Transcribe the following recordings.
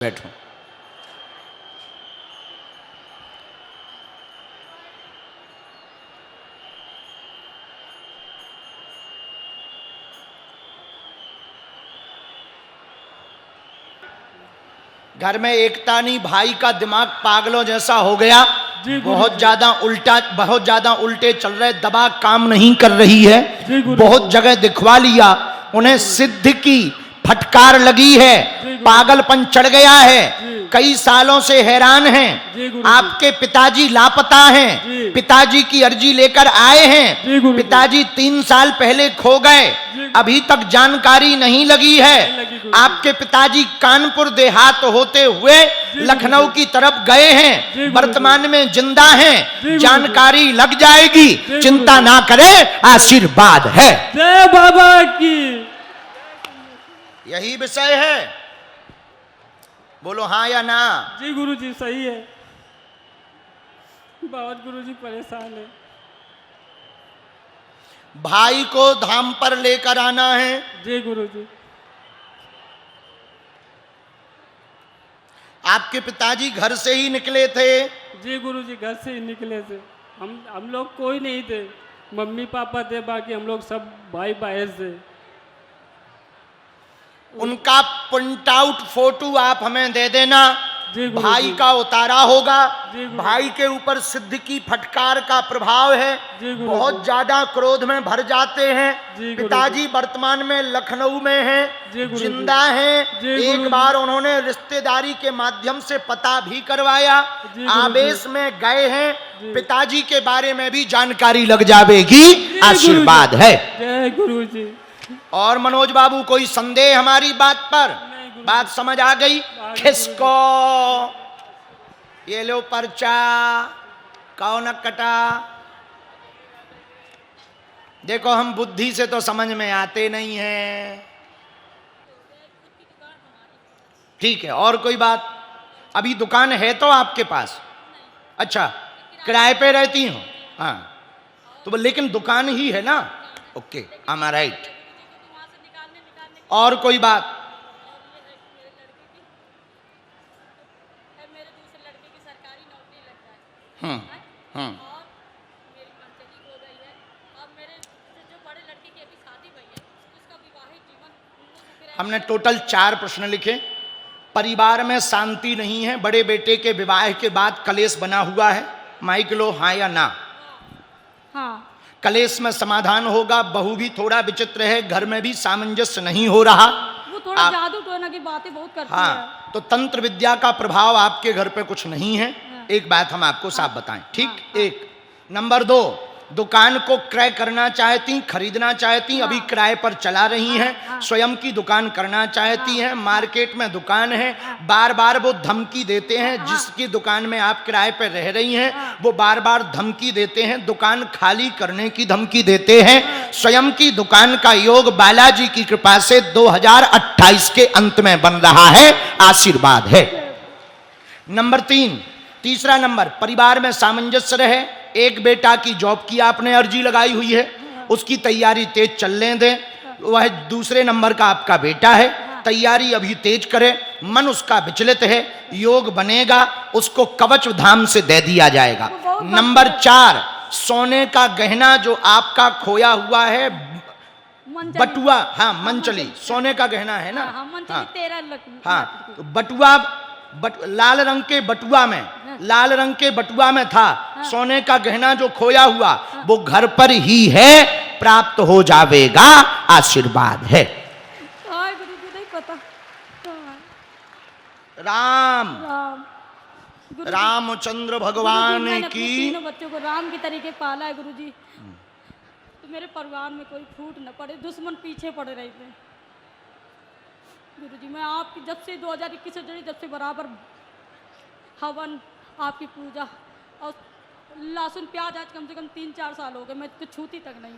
बैठो। घर में एकता नहीं, भाई का दिमाग पागलों जैसा हो गया। बहुत ज्यादा उल्टे चल रहे, दवा काम नहीं कर रही है। बहुत जगह दिखवा लिया, उन्हें सिद्ध की फटकार लगी है, पागलपन चढ़ गया है, कई सालों से हैरान हैं। आपके पिताजी लापता हैं, पिताजी की अर्जी लेकर आए हैं, पिताजी 3 साल पहले खो गए, अभी तक जानकारी नहीं लगी है। आपके पिताजी कानपुर देहात होते हुए लखनऊ की तरफ गए हैं, वर्तमान में जिंदा हैं, जानकारी लग जाएगी, चिंता ना करें, आशीर्वाद है। जय बाबा की। यही विषय है, बोलो हाँ या ना। जी गुरुजी सही है, बहुत गुरुजी परेशान है। भाई को धाम पर लेकर आना है। जी गुरुजी। आपके पिताजी घर से ही निकले थे। जी गुरुजी घर से ही निकले थे। हम लोग कोई नहीं थे, मम्मी पापा थे, बाकी हम लोग सब भाई भाई थे। उनका प्रिंट आउट फोटो आप हमें दे देना, भाई का उतारा होगा। भाई के ऊपर सिद्ध की फटकार का प्रभाव है, बहुत ज्यादा क्रोध में भर जाते हैं। पिताजी वर्तमान में लखनऊ में हैं, जिंदा हैं। एक बार उन्होंने रिश्तेदारी के माध्यम से पता भी करवाया, आवेश में गए हैं, पिताजी के बारे में भी जानकारी लग जाएगी, आशीर्वाद है। जय गुरुजी। और मनोज बाबू, कोई संदेह हमारी बात पर? बात समझ आ गई? खिसको ये लो पर्चा, कौन कटा। देखो हम बुद्धि से तो समझ में आते नहीं हैं। ठीक है, और कोई बात? अभी दुकान है तो आपके पास? अच्छा, किराए पे रहती हो? हाँ, तो लेकिन दुकान ही है ना। Okay, I am right. और कोई बात? हमने टोटल 4 प्रश्न लिखे। परिवार में शांति नहीं है, बड़े बेटे के विवाह के बाद कलेश बना हुआ है। माइक लो, हाँ या ना? हाँ। कलेश में समाधान होगा। बहू भी थोड़ा विचित्र है, घर में भी सामंजस्य नहीं हो रहा, वो थोड़ा जादू टोना की बातें बहुत करती है। हाँ, तो तंत्र विद्या का प्रभाव आपके घर पे कुछ नहीं है। हाँ। एक बात हम आपको साफ बताएं, ठीक? एक नंबर 2, दुकान को क्रय करना चाहती, खरीदना चाहती, अभी किराए पर चला रही हैं, स्वयं की दुकान करना चाहती हैं, मार्केट में दुकान है, बार बार वो धमकी देते हैं, जिसकी दुकान में आप किराए पर रह रही हैं वो बार बार धमकी देते हैं, दुकान खाली करने की धमकी देते हैं। स्वयं की दुकान का योग बालाजी की कृपा से 2028 के अंत में बन रहा है, आशीर्वाद है। नंबर 3, तीसरा नंबर, परिवार में सामंजस्य रहे। एक बेटा की जॉब की आपने अर्जी लगाई हुई है, उसकी तैयारी तेज चलने दें। वह दूसरे नंबर का आपका बेटा है, तैयारी अभी तेज करे। मन उसका विचलित है, योग बनेगा, उसको कवच धाम से दे दिया जाएगा। नंबर 4, सोने का गहना जो आपका खोया हुआ है, बटुआ, हाँ मंचली, सोने का गहना है ना। हाँ, तो बटुआ, लाल रंग के बटुआ में, लाल रंग के बटुआ में था सोने का गहना जो खोया हुआ, वो घर पर ही है, प्राप्त हो जाएगा, आशीर्वाद है। राम रामचंद्र भगवान की। तीनों बच्चों को राम की तरीके पाला है गुरुजी, तो मेरे परिवार में कोई फूट न पड़े, दुश्मन पीछे पड़ रहे थे गुरुजी। मैं आपकी जब से 2021 से जुड़ी, जब से बराबर हवन, आपकी पूजा और लहसुन प्याज आज कम से कम 3-4 साल हो गए, मैं तो छूती तक नहीं।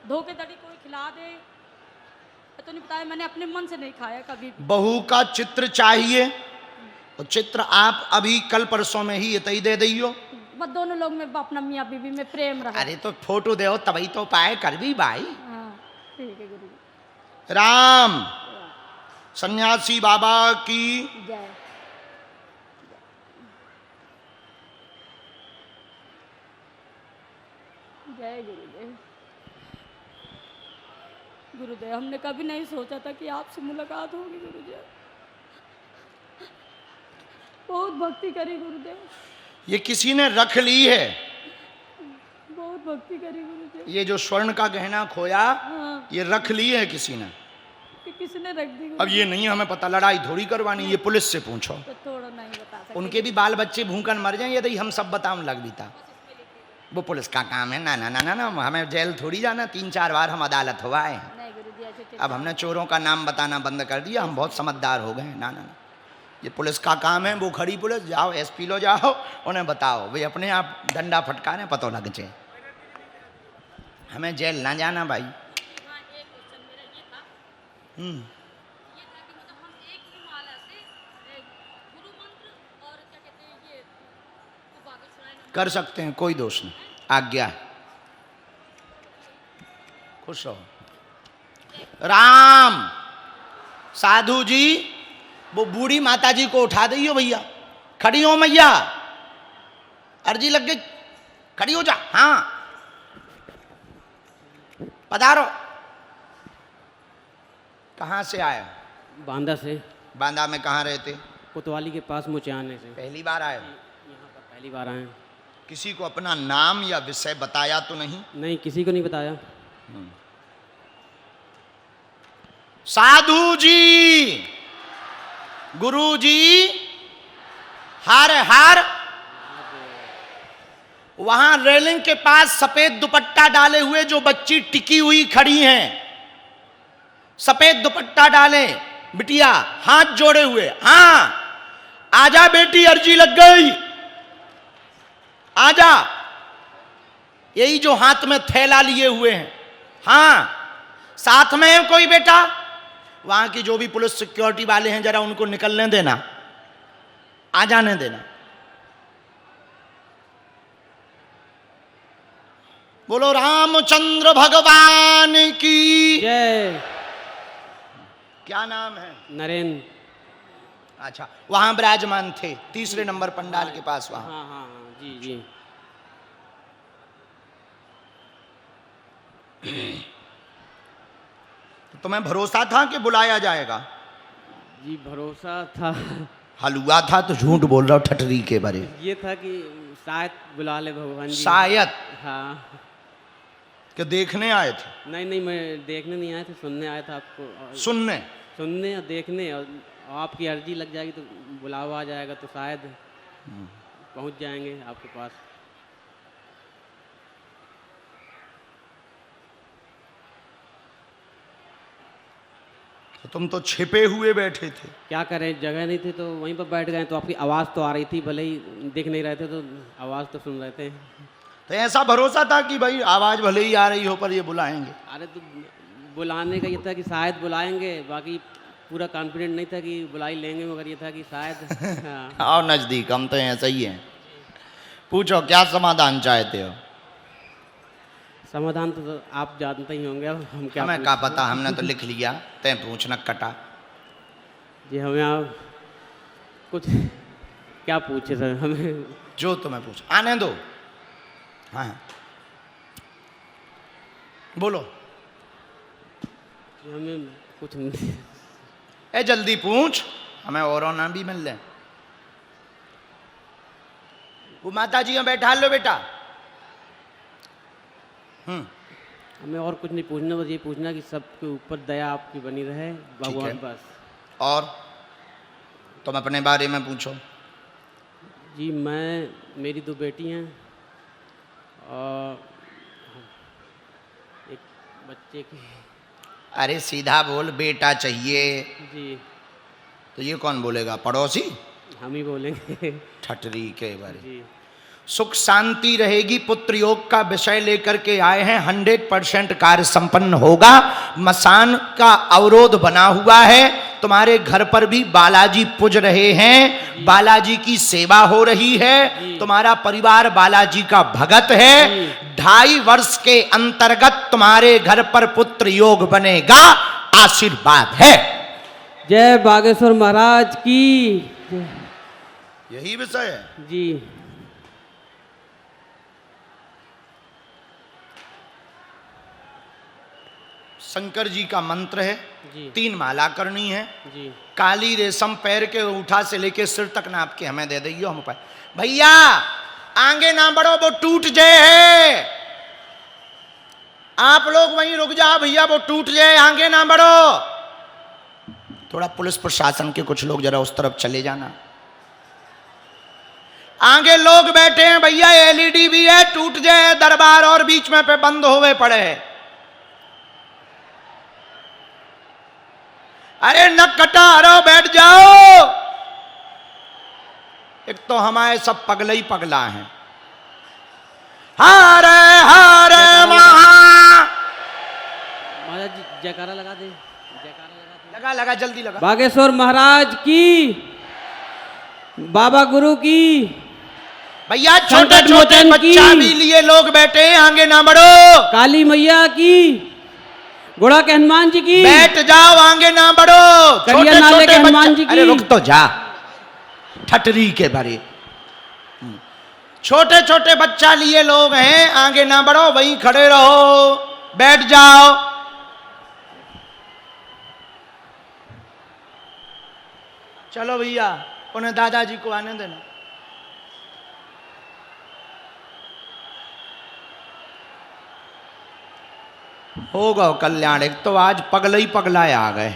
धोखेधड़ी कोई खिला दे तो नहीं बताया, मैंने अपने मन से नहीं खाया कभी भी। बहू का चित्र चाहिए तो चित्र आप अभी कल परसों में ही इतई दे दियो, बस दोनों लोग में अपना मियाँ बीवी में प्रेम रहा। अरे तो फोटो दे तभी तो पाए कर भी भाई। हाँ ठीक है गुरु। राम सन्यासी बाबा की जय। जय गुरुदेव। गुरुदेव, हमने कभी नहीं सोचा था कि आपसे मुलाकात होगी गुरुदेव। बहुत भक्ति करी गुरुदेव, ये किसी ने रख ली है। बहुत भक्ति करी गुरुदेव। ये जो स्वर्ण का गहना खोया, हाँ, ये रख ली है किसी ने। कि किसने रख दी अब गुरुदेव? ये नहीं हमें पता, लड़ाई थोड़ी करवानी, ये पुलिस से पूछो। तो थोड़ा नहीं बता सकते। उनके भी बाल बच्चे भूखन मर जाएं यदि हम सब बताओ लग भी था। वो पुलिस का काम है। ना ना ना ना ना, हमें जेल थोड़ी जाना, 3-4 बार हम अदालत हुआ है। नहीं गुरुजी, ऐसे अब हमने चोरों का नाम बताना बंद कर दिया, हम बहुत समझदार हो गए। ना ना ना, ये पुलिस का काम है। वो खड़ी पुलिस, जाओ एसपी लो जाओ, उन्हें बताओ, वे अपने आप डंडा फटकारे पता लग जाए। हमें जेल ना जाना भाई। हाँ, एक क्वेश्चन मेरा ये था कि मतलब हम एक ही माला से गुरु मंत्र और क्या कहते हैं ये बागेश्वराय नमः कर सकते हैं, कोई दोष नहीं, आज्ञा है। खुश रहो। राम साधु जी, वो बूढ़ी माता जी को उठा दइयो भैया। खड़ी हो मैया, अर्जी लग गई, खड़ी हो जा। हाँ पधारो। कहाँ से आए? बांदा से। बांदा में कहाँ रहते? कोतवाली के पास मुचाने से। पहली बार आए? यहाँ पर पहली बार आए हैं। किसी को अपना नाम या विषय बताया तो नहीं? नहीं, किसी को नहीं बताया। साधु जी, गुरु जी, हर हर। वहां रेलिंग के पास सफेद दुपट्टा डाले हुए जो बच्ची टिकी हुई खड़ी हैं, सफेद दुपट्टा डाले बिटिया, हाथ जोड़े हुए। हाँ आजा बेटी, अर्जी लग गई, आजा। यही जो हाथ में थैला लिए हुए हैं। हाँ, साथ में है कोई बेटा? वहां की जो भी पुलिस सिक्योरिटी वाले हैं, जरा उनको निकलने देना, आ जाने देना। बोलो रामचंद्र भगवान की जय। क्या नाम है? नरेंद्र। अच्छा, वहां विराजमान थे, 3 नंबर पंडाल के पास वहां। हाँ हाँ हाँ, जी जी। तुम्हें भरोसा था कि बुलाया जाएगा? जी भरोसा था। हलुआ था तो झूठ बोल रहा हूं ठटरी के बारे। ये था कि शायद बुला ले भगवान जी। शायद हाँ। कि देखने आए थे? नहीं नहीं, मैं देखने नहीं आया था, सुनने आया था आपको। सुनने? सुनने और देखने, और आपकी अर्जी लग जाएगी तो बुलावा आ जाएगा तो शायद पहुंच जाएंगे आपके पास। तो तुम तो छिपे हुए बैठे थे। क्या करें, जगह नहीं थी तो वहीं पर बैठ गए। तो आपकी आवाज़ तो आ रही थी, भले ही दिख नहीं रहे थे तो आवाज़ तो सुन रहे थे। तो ऐसा भरोसा था कि भाई आवाज भले ही आ रही हो पर ये बुलाएंगे? अरे तो बुलाने का ये था कि शायद बुलाएंगे, बाकी पूरा कॉन्फिडेंट नहीं था कि बुला ही लेंगे, मगर ये था कि शायद। हाँ। आओ नजदीक, हम तो ऐसा ही हैं। पूछो क्या समाधान चाहते हो? समाधान तो आप जानते ही होंगे, अब हम क्या हमें क्या पता, हमने तो लिख लिया, तय पूछना कटा। जी हमें आप कुछ क्या पूछे सर, हमें जो तुम्हें पूछ, आने दो। हाँ बोलो। हमें कुछ नहीं। ए जल्दी पूछ, हमें और ना भी मिल ले। वो माता जी में बैठा लो बेटा। हमें और कुछ नहीं पूछना, बस ये पूछना कि सबके ऊपर दया आपकी बनी रहे भगवान। बस। और तुम अपने बारे में पूछो। जी मैं, मेरी 2 बेटी हैं और एक बच्चे की। अरे सीधा बोल, बेटा चाहिए। जी। तो ये कौन बोलेगा, पड़ोसी? हम ही बोलेंगे। ठटरी के बारे। जी। सुख शांति रहेगी, पुत्र योग का विषय लेकर के आए हैं। 100% कार्य संपन्न होगा। मसान का अवरोध बना हुआ है, तुम्हारे घर पर भी बालाजी पूज रहे हैं, बालाजी की सेवा हो रही है, तुम्हारा परिवार बालाजी का भगत है। 2.5 वर्ष के अंतर्गत तुम्हारे घर पर पुत्र योग बनेगा, आशीर्वाद है। जय बागेश्वर महाराज की। यही विषय है। जी। शंकर जी का मंत्र है, जी 3 माला करनी है, जी काली रेशम पैर के उठा से लेके सिर तक नाप के हमें दे दियो हम पाए। भैया आगे ना बढ़ो, वो टूट जाए है, आप लोग वहीं रुक जाओ भैया, वो टूट जाए, आगे ना बढ़ो। थोड़ा पुलिस प्रशासन के कुछ लोग जरा उस तरफ चले जाना। आगे लोग बैठे हैं भैया, एलईडी भी है, टूट जाए दरबार और बीच में पे बंद होवे पड़े है। अरे न कटा रहो, बैठ जाओ। एक तो हमारे सब पगले ही पगला हैं। हरे हरे महाराज जी जयकारा लगा दे, जयकारा लगा दे। लगा लगा जल्दी लगा। बागेश्वर महाराज की, बाबा गुरु की, भैया छोटे संकट छोटे मोचन बच्चा की। भी लिए लोग बैठे हैं, आगे ना बढ़ो। काली मैया की, घोड़ा के हनुमान जी की, बैठ जाओ, आगे ना बढ़ो। करिया नाले के हनुमान जी की। अरे रुक तो जा, ठटरी के भरे। छोटे छोटे बच्चा लिए लोग हैं, आगे ना बढ़ो, वहीं खड़े रहो, बैठ जाओ। चलो भैया, उन्हें दादाजी को आने देना। होगा कल्याण। एक तो आज पगला ही पगलाए आ गए।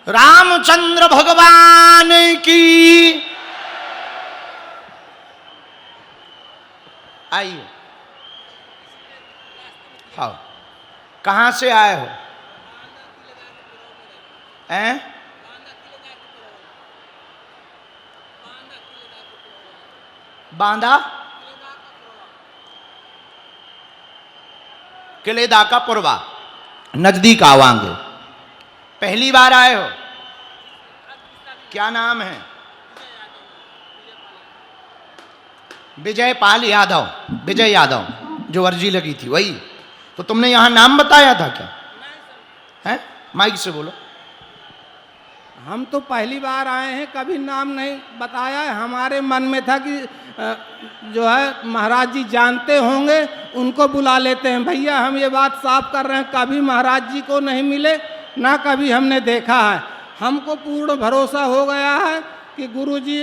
रामचंद्र भगवान की। आइए। हाँ, कहाँ से आए हो? हैं? बांदा किलेदा का पुरवा, नजदीक आवांगे। पहली बार आए हो? क्या नाम है? विजय पाल यादव। विजय यादव, जो अर्जी लगी थी वही तो। तुमने यहां नाम बताया था क्या? हैं? माइक से बोलो। हम तो पहली बार आए हैं, कभी नाम नहीं बताया है। हमारे मन में था कि जो है महाराज जी जानते होंगे, उनको बुला लेते हैं। भैया हम ये बात साफ कर रहे हैं, कभी महाराज जी को नहीं मिले, ना कभी हमने देखा है। हमको पूर्ण भरोसा हो गया है कि गुरुजी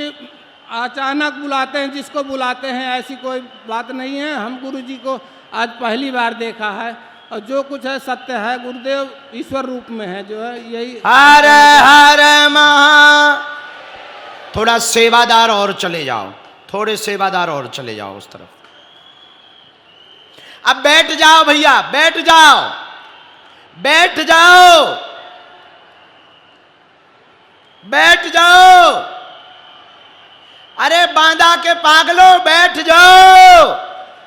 अचानक बुलाते हैं, जिसको बुलाते हैं, ऐसी कोई बात नहीं है। हम गुरुजी को आज पहली बार देखा है, और जो कुछ है सत्य है। गुरुदेव ईश्वर रूप में है, जो है यही। हरे हरे महा। थोड़ा सेवादार और चले जाओ, थोड़े सेवादार और चले जाओ उस तरफ। अब बैठ जाओ भैया, बैठ जाओ, बैठ जाओ, बैठ जाओ। अरे बांदा के पागलो, बैठ जाओ।